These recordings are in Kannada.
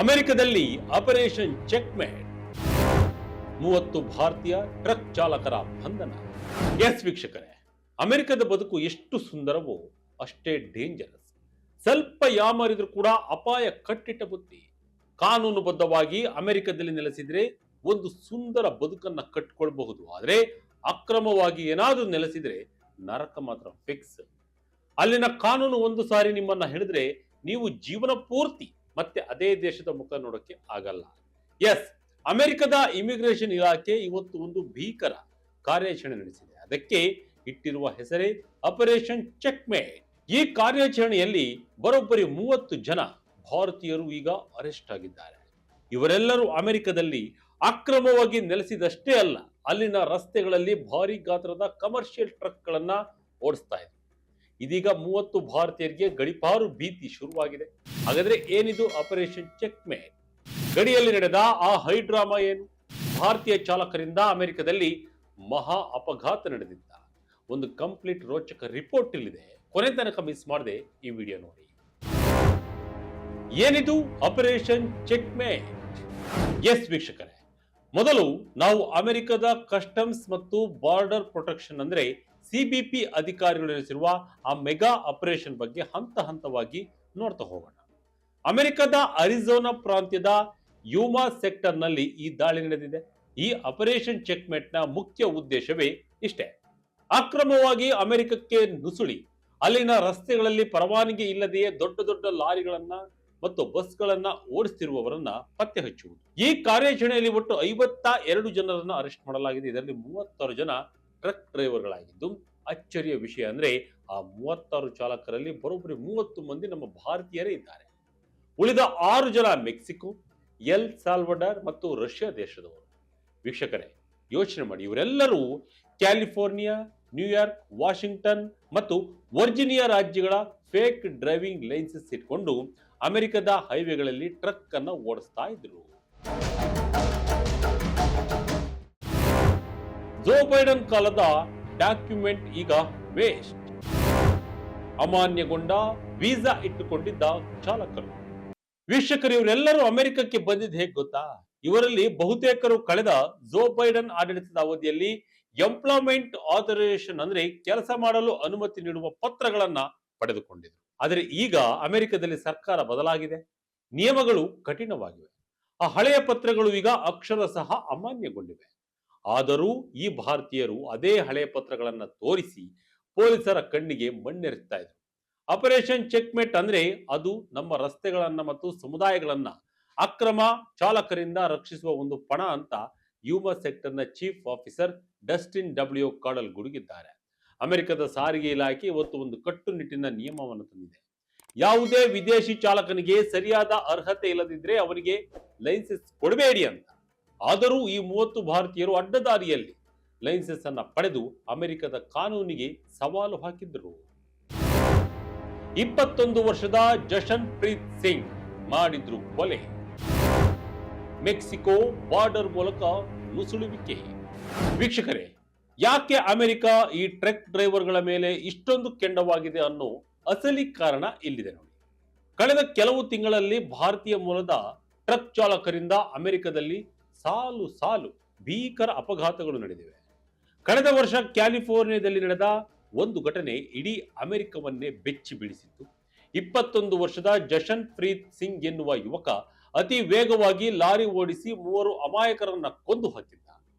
ಅಮೆರಿಕದಲ್ಲಿ ಆಪರೇಷನ್ ಚೆಕ್ಮೇಟ್, 30 ಭಾರತೀಯ ಟ್ರಕ್ ಚಾಲಕರ ಬಂಧನ. ಎಸ್ ವೀಕ್ಷಕರೇ, ಅಮೆರಿಕದ ಬದುಕು ಎಷ್ಟು ಸುಂದರವೋ ಅಷ್ಟೇ ಡೇಂಜರಸ್. ಸ್ವಲ್ಪ ಯಾಮಾರಿದ್ರು ಕೂಡ ಅಪಾಯ ಕಟ್ಟಿಟ್ಟ ಬುತ್ತಿ. ಕಾನೂನುಬದ್ಧವಾಗಿ ಅಮೆರಿಕದಲ್ಲಿ ನೆಲೆಸಿದ್ರೆ ಒಂದು ಸುಂದರ ಬದುಕನ್ನ ಕಟ್ಕೊಳ್ಬಹುದು. ಆದ್ರೆ ಅಕ್ರಮವಾಗಿ ಏನಾದ್ರೂ ನೆಲೆಸಿದ್ರೆ ನರಕ ಮಾತ್ರ ಫಿಕ್ಸ್. ಅಲ್ಲಿನ ಕಾನೂನು ಒಂದು ಸಾರಿ ನಿಮ್ಮನ್ನ ಹಿಡಿದ್ರೆ ನೀವು ಜೀವನ ಪೂರ್ತಿ ಮತ್ತೆ ಅದೇ ದೇಶದ ಮುಖ ನೋಡಕ್ಕೆ ಆಗಲ್ಲ. ಎಸ್, ಅಮೆರಿಕದ ಇಮಿಗ್ರೇಷನ್ ಇಲಾಖೆ ಇವತ್ತು ಒಂದು ಭೀಕರ ಕಾರ್ಯಾಚರಣೆ ನಡೆಸಿದೆ. ಅದಕ್ಕೆ ಇಟ್ಟಿರುವ ಹೆಸರೇ ಆಪರೇಷನ್ ಚೆಕ್ಮೇಟ್. ಈ ಕಾರ್ಯಾಚರಣೆಯಲ್ಲಿ ಬರೋಬ್ಬರಿ 30 ಜನ ಭಾರತೀಯರು ಈಗ ಅರೆಸ್ಟ್ ಆಗಿದ್ದಾರೆ. ಇವರೆಲ್ಲರೂ ಅಮೆರಿಕದಲ್ಲಿ ಅಕ್ರಮವಾಗಿ ನೆಲೆಸಿದಷ್ಟೇ ಅಲ್ಲ, ಅಲ್ಲಿನ ರಸ್ತೆಗಳಲ್ಲಿ ಭಾರಿ ಗಾತ್ರದ ಕಮರ್ಷಿಯಲ್ ಟ್ರಕ್ ಗಳನ್ನ ಓಡಿಸ್ತಾ ಇದ್ರು. ಇದೀಗ 30 ಭಾರತೀಯರಿಗೆ ಗಡಿಪಾರು ಭೀತಿ ಶುರುವಾಗಿದೆ. ಹಾಗಾದ್ರೆ ಏನಿದು ಆಪರೇಷನ್ ಚೆಕ್ಮೇಟ್? ಗಡಿಯಲ್ಲಿ ನಡೆದ ಆ ಹೈಡ್ರಾಮಾ ಏನು? ಭಾರತೀಯ ಚಾಲಕರಿಂದ ಅಮೆರಿಕದಲ್ಲಿ ಮಹಾ ಅಪಘಾತ ನಡೆದಿದ್ದ ಒಂದು ಕಂಪ್ಲೀಟ್ ರೋಚಕ ರಿಪೋರ್ಟ್ ಇಲ್ಲಿದೆ. ಕೊನೆ ತನಕ ಮಿಸ್ ಮಾಡದೆ ಈ ವಿಡಿಯೋ ನೋಡಿ. ಏನಿದು ಆಪರೇಷನ್ ಚೆಕ್ಮೇಟ್? ಎಸ್ ವೀಕ್ಷಕರೇ, ಮೊದಲು ನಾವು ಅಮೆರಿಕದ ಕಸ್ಟಮ್ಸ್ ಮತ್ತು ಬಾರ್ಡರ್ ಪ್ರೊಟೆಕ್ಷನ್ ಅಂದ್ರೆ ಸಿಬಿಪಿ ಅಧಿಕಾರಿಗಳು ನಡೆಸಿರುವ ಆ ಮೆಗಾ ಆಪರೇಷನ್ ಬಗ್ಗೆ ಹಂತ ಹಂತವಾಗಿ ನೋಡ್ತಾ ಹೋಗೋಣ. ಅಮೆರಿಕದ ಅರಿಜೋನಾ ಪ್ರಾಂತ್ಯದ ಯೂಮಾ ಸೆಕ್ಟರ್ ನಲ್ಲಿ ಈ ದಾಳಿ ನಡೆದಿದೆ. ಈ ಆಪರೇಷನ್ ಚೆಕ್ಮೇಟ್ ನ ಮುಖ್ಯ ಉದ್ದೇಶವೇ ಇಷ್ಟೇ: ಅಕ್ರಮವಾಗಿ ಅಮೆರಿಕಕ್ಕೆ ನುಸುಳಿ ಅಲ್ಲಿನ ರಸ್ತೆಗಳಲ್ಲಿ ಪರವಾನಗಿ ಇಲ್ಲದೆಯೇ ದೊಡ್ಡ ದೊಡ್ಡ ಲಾರಿಗಳನ್ನ ಮತ್ತು ಬಸ್ಗಳನ್ನ ಓಡಿಸ್ತಿರುವವರನ್ನ ಪತ್ತೆ ಹಚ್ಚುವುದು. ಈ ಕಾರ್ಯಾಚರಣೆಯಲ್ಲಿ ಒಟ್ಟು 52 ಜನರನ್ನ ಅರೆಸ್ಟ್ ಮಾಡಲಾಗಿದೆ. ಇದರಲ್ಲಿ 36 ಜನ ಟ್ರಕ್ ಡ್ರೈವರ್ಗಳಾಗಿದ್ದು, ಅಚ್ಚರಿಯ ವಿಷಯ ಅಂದ್ರೆ ಆ 36 ಚಾಲಕರಲ್ಲಿ ಬರೋಬ್ಬರಿ 30 ಮಂದಿ ನಮ್ಮ ಭಾರತೀಯರೇ ಇದ್ದಾರೆ. ಉಳಿದ 6 ಜನ ಮೆಕ್ಸಿಕೋ, ಎಲ್ ಸಾಲ್ವಡಾರ್ ಮತ್ತು ರಷ್ಯಾ ದೇಶದವರು. ವೀಕ್ಷಕರೇ, ಯೋಚನೆ ಮಾಡಿ, ಇವರೆಲ್ಲರೂ ಕ್ಯಾಲಿಫೋರ್ನಿಯಾ, ನ್ಯೂಯಾರ್ಕ್, ವಾಷಿಂಗ್ಟನ್ ಮತ್ತು ವರ್ಜಿನಿಯಾ ರಾಜ್ಯಗಳ ಫೇಕ್ ಡ್ರೈವಿಂಗ್ ಲೈಸೆನ್ಸ್ ಇಟ್ಕೊಂಡು ಅಮೆರಿಕದ ಹೈವೇಗಳಲ್ಲಿ ಟ್ರಕ್ ಅನ್ನ ಓಡಿಸ್ತಾ ಇದ್ರು. ಜೋ ಬೈಡನ್ ಕಾಲದ ಡಾಕ್ಯುಮೆಂಟ್ ಈಗ ವೇಸ್ಟ್. ಅಮಾನ್ಯಗೊಂಡ ವೀಸಾ ಇಟ್ಟುಕೊಂಡಿದ್ದ ಚಾಲಕರು. ವೀಕ್ಷಕರು, ಇವರೆಲ್ಲರೂ ಅಮೆರಿಕಕ್ಕೆ ಬಂದಿದ್ದು ಹೇಗೆ ಗೊತ್ತಾ? ಇವರಲ್ಲಿ ಬಹುತೇಕರು ಕಳೆದ ಜೋ ಬೈಡನ್ ಆಡಳಿತದ ಅವಧಿಯಲ್ಲಿ ಎಂಪ್ಲಾಯ್ಮೆಂಟ್ ಆಥರೈಸೇಷನ್ ಅಂದ್ರೆ ಕೆಲಸ ಮಾಡಲು ಅನುಮತಿ ನೀಡುವ ಪತ್ರಗಳನ್ನ ಪಡೆದುಕೊಂಡಿದ್ರು. ಆದರೆ ಈಗ ಅಮೆರಿಕದಲ್ಲಿ ಸರ್ಕಾರ ಬದಲಾಗಿದೆ, ನಿಯಮಗಳು ಕಠಿಣವಾಗಿವೆ. ಆ ಹಳೆಯ ಪತ್ರಗಳು ಈಗ ಅಕ್ಷರಶಃ ಅಮಾನ್ಯಗೊಂಡಿವೆ. ಆದರೂ ಈ ಭಾರತೀಯರು ಅದೇ ಹಳೆಯ ಪತ್ರಗಳನ್ನ ತೋರಿಸಿ ಪೊಲೀಸರ ಕಣ್ಣಿಗೆ ಮಣ್ಣೆರಚ್ತಾ ಇದ್ರು. ಆಪರೇಷನ್ ಚೆಕ್ಮೇಟ್ ಅಂದ್ರೆ ಅದು ನಮ್ಮ ರಸ್ತೆಗಳನ್ನ ಮತ್ತು ಸಮುದಾಯಗಳನ್ನ ಅಕ್ರಮ ಚಾಲಕರಿಂದ ರಕ್ಷಿಸುವ ಒಂದು ಪಣ ಅಂತ ಯೂಮಾ ಸೆಕ್ಟರ್ ನ ಚೀಫ್ ಆಫೀಸರ್ ಡಸ್ಟಿನ್ ಡಬ್ಲ್ಯೂ ಕಾಡಲ್ ಗುಡುಗಿದ್ದಾರೆ. ಅಮೆರಿಕದ ಸಾರಿಗೆ ಇಲಾಖೆ ಇವತ್ತು ಒಂದು ಕಟ್ಟುನಿಟ್ಟಿನ ನಿಯಮವನ್ನು ತಂದಿದೆ. ಯಾವುದೇ ವಿದೇಶಿ ಚಾಲಕನಿಗೆ ಸರಿಯಾದ ಅರ್ಹತೆ ಇಲ್ಲದಿದ್ರೆ ಅವನಿಗೆ ಲೈಸೆನ್ಸ್ ಕೊಡಬೇಡಿ ಅಂತ. ಆದರೂ ಈ 30 ಭಾರತೀಯರು ಅಡ್ಡದಾರಿಯಲ್ಲಿ ಲೈಸೆನ್ಸ್ ಅನ್ನ ಪಡೆದು ಅಮೆರಿಕದ ಕಾನೂನಿಗೆ ಸವಾಲು ಹಾಕಿದ್ರು. 21 ವರ್ಷದ ಜಶನ್ ಪ್ರೀತ್ ಸಿಂಗ್ ಮಾಡಿದ್ರು ಕೊಲೆ. ಮೆಕ್ಸಿಕೋ ಬಾರ್ಡರ್ ಮೂಲಕ ನುಸುಳುವಿಕೆ. ವೀಕ್ಷಕರೇ, ಯಾಕೆ ಅಮೆರಿಕ ಈ ಟ್ರಕ್ ಡ್ರೈವರ್ಗಳ ಮೇಲೆ ಇಷ್ಟೊಂದು ಕೆಂಡವಾಗಿದೆ ಅನ್ನೋ ಅಸಲಿ ಕಾರಣ ಇಲ್ಲಿದೆ ನೋಡಿ. ಕಳೆದ ಕೆಲವು ತಿಂಗಳಲ್ಲಿ ಭಾರತೀಯ ಮೂಲದ ಟ್ರಕ್ ಚಾಲಕರಿಂದ ಅಮೆರಿಕದಲ್ಲಿ ಸಾಲು ಸಾಲು ಭೀಕರ ಅಪಘಾತಗಳು ನಡೆದಿವೆ. ಕಳೆದ ವರ್ಷ ಕ್ಯಾಲಿಫೋರ್ನಿಯಾದಲ್ಲಿ ನಡೆದ ಒಂದು ಘಟನೆ ಇಡೀ ಅಮೆರಿಕವನ್ನೇ ಬೆಚ್ಚಿ ಬೀಳಿಸಿತ್ತು. 21 ವರ್ಷದ ಜಶನ್ ಪ್ರೀತ್ ಸಿಂಗ್ ಎನ್ನುವ ಯುವಕ ಅತಿ ವೇಗವಾಗಿ ಲಾರಿ ಓಡಿಸಿ 3 ಅಮಾಯಕರನ್ನ ಕೊಂದು ಹಾಕಿದ್ದ.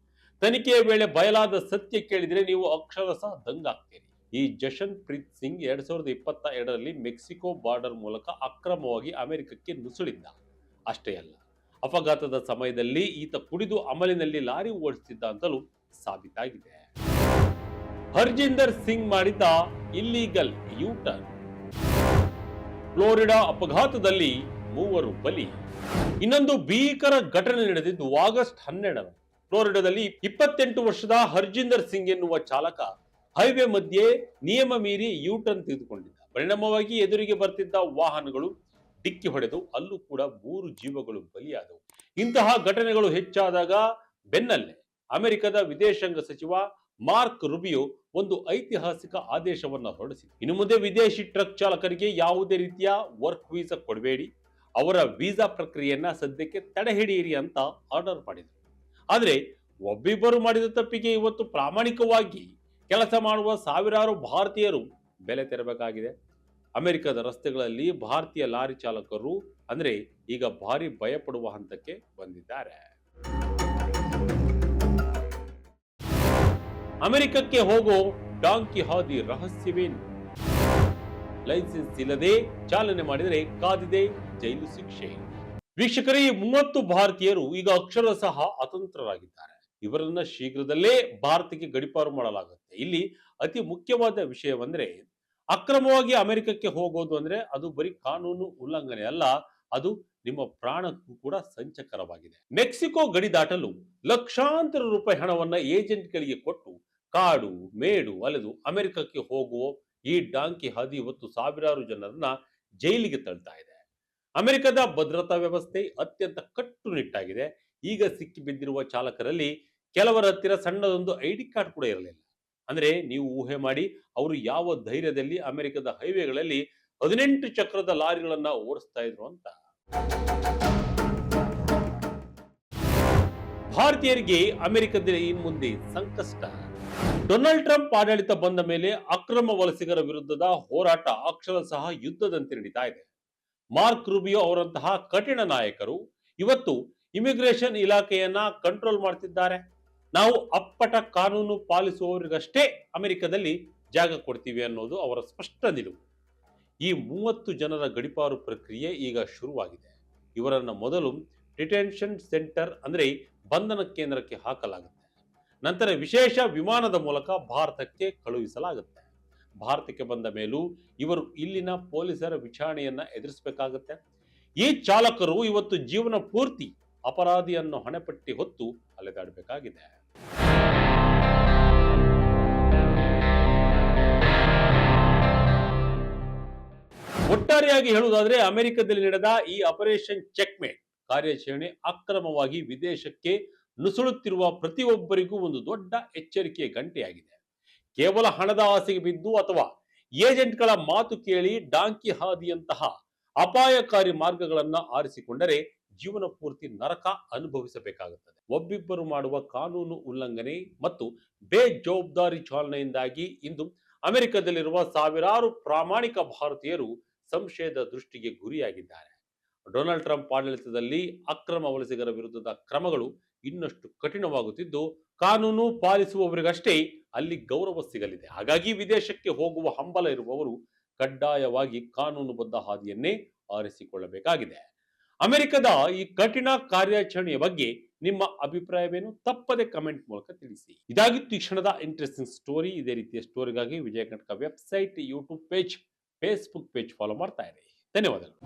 ತನಿಖೆಯ ವೇಳೆ ಬಯಲಾದ ಸತ್ಯ ಕೇಳಿದ್ರೆ ನೀವು ಅಕ್ಷರಶಃ ದಂಗಾಗ್ತೀರಿ. ಈ ಜಶನ್ ಪ್ರೀತ್ ಸಿಂಗ್ 2022ರಲ್ಲಿ ಮೆಕ್ಸಿಕೋ ಬಾರ್ಡರ್ ಮೂಲಕ ಅಕ್ರಮವಾಗಿ ಅಮೆರಿಕಕ್ಕೆ ನುಸುಳಿದ್ದ. ಅಷ್ಟೇ ಅಲ್ಲ, ಅಪಘಾತದ ಸಮಯದಲ್ಲಿ ಈತ ಕುಡಿದು ಅಮಲಿನಲ್ಲಿ ಲಾರಿ ಓಡಿಸುತ್ತಿದ್ದ ಅಂತಲೂ ಸಾಬೀತಾಗಿದೆ. ಹರ್ಜಿಂದರ್ ಸಿಂಗ್ ಮಾಡಿದ್ದ ಇಲ್ಲೀಗಲ್ ಯೂಟರ್ನ್. ಫ್ಲೋರಿಡಾ ಅಪಘಾತದಲ್ಲಿ 3 ಬಲಿ. ಇನ್ನೊಂದು ಭೀಕರ ಘಟನೆ ನಡೆದಿದ್ದು ಆಗಸ್ಟ್ 12. ಫ್ಲೋರಿಡಾದಲ್ಲಿ 28 ವರ್ಷದ ಹರ್ಜಿಂದರ್ ಸಿಂಗ್ ಎನ್ನುವ ಚಾಲಕ ಹೈವೇ ಮಧ್ಯೆ ನಿಯಮ ಮೀರಿ ಯೂಟರ್ನ್ ತೆಗೆದುಕೊಂಡಿದ್ದ. ಪರಿಣಾಮವಾಗಿ ಎದುರಿಗೆ ಬರ್ತಿದ್ದ ವಾಹನಗಳು ಡಿಕ್ಕಿ ಹೊಡೆದು ಅಲ್ಲೂ ಕೂಡ 3 ಜೀವಗಳು ಬಲಿಯಾದವು. ಇಂತಹ ಘಟನೆಗಳು ಹೆಚ್ಚಾದಾಗ ಬೆನ್ನಲ್ಲೇ ಅಮೆರಿಕದ ವಿದೇಶಾಂಗ ಸಚಿವ ಮಾರ್ಕ್ ರುಬಿಯೋ ಒಂದು ಐತಿಹಾಸಿಕ ಆದೇಶವನ್ನು ಹೊರಡಿಸಿದೆ. ಇನ್ನು ಮುಂದೆ ವಿದೇಶಿ ಟ್ರಕ್ ಚಾಲಕರಿಗೆ ಯಾವುದೇ ರೀತಿಯ ವರ್ಕ್ ವೀಸಾ ಕೊಡಬೇಡಿ, ಅವರ ವೀಸಾ ಪ್ರಕ್ರಿಯೆಯನ್ನ ಸದ್ಯಕ್ಕೆ ತಡೆ ಹಿಡಿಯಿರಿ ಅಂತ ಆರ್ಡರ್ ಮಾಡಿದರು. ಆದರೆ ಒಬ್ಬಿಬ್ಬರು ಮಾಡಿದ ತಪ್ಪಿಗೆ ಇವತ್ತು ಪ್ರಾಮಾಣಿಕವಾಗಿ ಕೆಲಸ ಮಾಡುವ ಸಾವಿರಾರು ಭಾರತೀಯರು ಬೆಲೆ ತೆರಬೇಕಾಗಿದೆ. ಅಮೆರಿಕದ ರಸ್ತೆಗಳಲ್ಲಿ ಭಾರತೀಯ ಲಾರಿ ಚಾಲಕರು ಅಂದ್ರೆ ಈಗ ಭಾರಿ ಭಯಪಡುವ ಹಂತಕ್ಕೆ ಬಂದಿದ್ದಾರೆ. ಅಮೆರಿಕಕ್ಕೆ ಹೋಗೋ ಡಾಂಕಿ ಹಾದಿ ರಹಸ್ಯವೇನು? ಲೈಸೆನ್ಸ್ ಇಲ್ಲದೆ ಚಾಲನೆ ಮಾಡಿದರೆ ಕಾದಿದೆ ಜೈಲು ಶಿಕ್ಷೆ. ವೀಕ್ಷಕರೇ, ಈ 30 ಭಾರತೀಯರು ಈಗ ಅಕ್ಷರಶಃ ಅತಂತ್ರರಾಗಿದ್ದಾರೆ. ಇವರನ್ನ ಶೀಘ್ರದಲ್ಲೇ ಭಾರತಕ್ಕೆ ಗಡಿಪಾರು ಮಾಡಲಾಗುತ್ತೆ. ಇಲ್ಲಿ ಅತಿ ಮುಖ್ಯವಾದ ವಿಷಯವಂದ್ರೆ, ಅಕ್ರಮವಾಗಿ ಅಮೆರಿಕಕ್ಕೆ ಹೋಗೋದು ಅಂದ್ರೆ ಅದು ಬರೀ ಕಾನೂನು ಉಲ್ಲಂಘನೆ ಅಲ್ಲ, ಅದು ನಿಮ್ಮ ಪ್ರಾಣಕ್ಕೂ ಕೂಡ ಸಂಚಕರವಾಗಿದೆ. ಮೆಕ್ಸಿಕೋ ಗಡಿ ದಾಟಲು ಲಕ್ಷಾಂತರ ರೂಪಾಯಿ ಹಣವನ್ನ ಏಜೆಂಟ್ಗಳಿಗೆ ಕೊಟ್ಟು ಕಾಡು ಮೇಡು ಅಲೆದು ಅಮೆರಿಕಕ್ಕೆ ಹೋಗುವ ಈ ಡಾಂಕಿ ಹಾದಿ ಇವತ್ತು ಸಾವಿರಾರು ಜನರನ್ನ ಜೈಲಿಗೆ ತಳ್ತಾ ಇದೆ. ಅಮೆರಿಕದ ಭದ್ರತಾ ವ್ಯವಸ್ಥೆ ಅತ್ಯಂತ ಕಟ್ಟುನಿಟ್ಟಾಗಿದೆ. ಈಗ ಸಿಕ್ಕಿ ಬಿದ್ದಿರುವ ಚಾಲಕರಲ್ಲಿ ಕೆಲವರ ಹತ್ತಿರ ಸಣ್ಣದೊಂದು ಐಡಿ ಕಾರ್ಡ್ ಕೂಡ ಇರಲಿಲ್ಲ. ಅಂದ್ರೆ ನೀವು ಊಹೆ ಮಾಡಿ, ಅವರು ಯಾವ ಧೈರ್ಯದಲ್ಲಿ ಅಮೆರಿಕದ ಹೈವೇಗಳಲ್ಲಿ 18 ಚಕ್ರದ ಲಾರಿಗಳನ್ನ ಓಡಿಸ್ತಾ ಇದ್ರು ಅಂತ. ಭಾರತೀಯರಿಗೆ ಅಮೆರಿಕದಲ್ಲಿ ಇನ್ ಮುಂದೆ ಸಂಕಷ್ಟ. ಡೊನಾಲ್ಡ್ ಟ್ರಂಪ್ ಆಡಳಿತ ಬಂದ ಮೇಲೆ ಅಕ್ರಮ ವಲಸಿಗರ ವಿರುದ್ಧದ ಹೋರಾಟ ಅಕ್ಷರಶಃ ಯುದ್ಧದಂತೆ ನಡೀತಾ ಇದೆ. ಮಾರ್ಕ್ ರೂಬಿಯೋ ಅವರಂತಹ ಕಠಿಣ ನಾಯಕರು ಇವತ್ತು ಇಮಿಗ್ರೇಷನ್ ಇಲಾಖೆಯನ್ನ ಕಂಟ್ರೋಲ್ ಮಾಡ್ತಿದ್ದಾರೆ. ನಾವು ಅಪ್ಪಟ ಕಾನೂನು ಪಾಲಿಸುವವರಿಗಷ್ಟೇ ಅಮೆರಿಕದಲ್ಲಿ ಜಾಗ ಕೊಡ್ತೀವಿ ಅನ್ನೋದು ಅವರ ಸ್ಪಷ್ಟ ನಿಲುವು. ಈ 30 ಜನರ ಗಡಿಪಾರು ಪ್ರಕ್ರಿಯೆ ಈಗ ಶುರುವಾಗಿದೆ. ಇವರನ್ನ ಮೊದಲು ಡಿಟೆನ್ಷನ್ ಸೆಂಟರ್ ಅಂದ್ರೆ ಬಂಧನ ಕೇಂದ್ರಕ್ಕೆ ಹಾಕಲಾಗುತ್ತೆ. ನಂತರ ವಿಶೇಷ ವಿಮಾನದ ಮೂಲಕ ಭಾರತಕ್ಕೆ ಕಳುಹಿಸಲಾಗುತ್ತೆ. ಭಾರತಕ್ಕೆ ಬಂದ ಮೇಲೂ ಇವರು ಇಲ್ಲಿನ ಪೊಲೀಸರ ವಿಚಾರಣೆಯನ್ನ ಎದುರಿಸಬೇಕಾಗುತ್ತೆ. ಈ ಚಾಲಕರು ಇವತ್ತು ಜೀವನ ಪೂರ್ತಿ ಅಪರಾಧಿಯನ್ನು ಹಣೆಪಟ್ಟಿ ಹೊತ್ತು ಅಲೆದಾಡಬೇಕಾಗಿದೆ. ಒಟ್ಟಾರೆಯಾಗಿ ಹೇಳುವುದಾದ್ರೆ, ಅಮೆರಿಕದಲ್ಲಿ ನಡೆದ ಈ ಆಪರೇಷನ್ ಚೆಕ್ಮೇಟ್ ಕಾರ್ಯಾಚರಣೆ ಅಕ್ರಮವಾಗಿ ವಿದೇಶಕ್ಕೆ ನುಸುಳುತ್ತಿರುವ ಪ್ರತಿಯೊಬ್ಬರಿಗೂ ಒಂದು ದೊಡ್ಡ ಎಚ್ಚರಿಕೆಯ ಗಂಟೆಯಾಗಿದೆ. ಕೇವಲ ಹಣದ ಆಸೆಗೆ ಬಿದ್ದು ಅಥವಾ ಏಜೆಂಟ್ಗಳ ಮಾತು ಕೇಳಿ ಡಾಂಕಿ ಹಾದಿಯಂತಹ ಅಪಾಯಕಾರಿ ಮಾರ್ಗಗಳನ್ನ ಆರಿಸಿಕೊಂಡರೆ ಜೀವನ ಪೂರ್ತಿ ನರಕ ಅನುಭವಿಸಬೇಕಾಗುತ್ತದೆ. ಒಬ್ಬಿಬ್ಬರು ಮಾಡುವ ಕಾನೂನು ಉಲ್ಲಂಘನೆ ಮತ್ತು ಬೇಜವಾಬ್ದಾರಿ ಚಾಲನೆಯಿಂದಾಗಿ ಇಂದು ಅಮೆರಿಕದಲ್ಲಿರುವ ಸಾವಿರಾರು ಪ್ರಾಮಾಣಿಕ ಭಾರತೀಯರು ಸಂಶಯದ ದೃಷ್ಟಿಗೆ ಗುರಿಯಾಗಿದ್ದಾರೆ. ಡೊನಾಲ್ಡ್ ಟ್ರಂಪ್ ಆಡಳಿತದಲ್ಲಿ ಅಕ್ರಮ ವಲಸಿಗರ ವಿರುದ್ಧದ ಕ್ರಮಗಳು ಇನ್ನಷ್ಟು ಕಠಿಣವಾಗುತ್ತಿದ್ದು, ಕಾನೂನು ಪಾಲಿಸುವವರಿಗಷ್ಟೇ ಅಲ್ಲಿ ಗೌರವ ಸಿಗಲಿದೆ. ಹಾಗಾಗಿ ವಿದೇಶಕ್ಕೆ ಹೋಗುವ ಹಂಬಲ ಇರುವವರು ಕಡ್ಡಾಯವಾಗಿ ಕಾನೂನುಬದ್ಧ ಹಾದಿಯನ್ನೇ ಆರಿಸಿಕೊಳ್ಳಬೇಕಾಗಿದೆ. ಅಮೆರಿಕದ ಈ ಕಠಿಣ ಕಾರ್ಯಾಚರಣೆಯ ಬಗ್ಗೆ ನಿಮ್ಮ ಅಭಿಪ್ರಾಯವೇನು? ತಪ್ಪದೆ ಕಮೆಂಟ್ ಮೂಲಕ ತಿಳಿಸಿ. ಇದಾಗಿತ್ತು ಈ ಕ್ಷಣದ ಇಂಟ್ರೆಸ್ಟಿಂಗ್ ಸ್ಟೋರಿ. ಇದೇ ರೀತಿಯ ಸ್ಟೋರಿಗಾಗಿ Vijaya Karnataka website, YouTube page, Facebook page follow ಮಾಡ್ತಾ ಇರಿ. ಧನ್ಯವಾದಗಳು.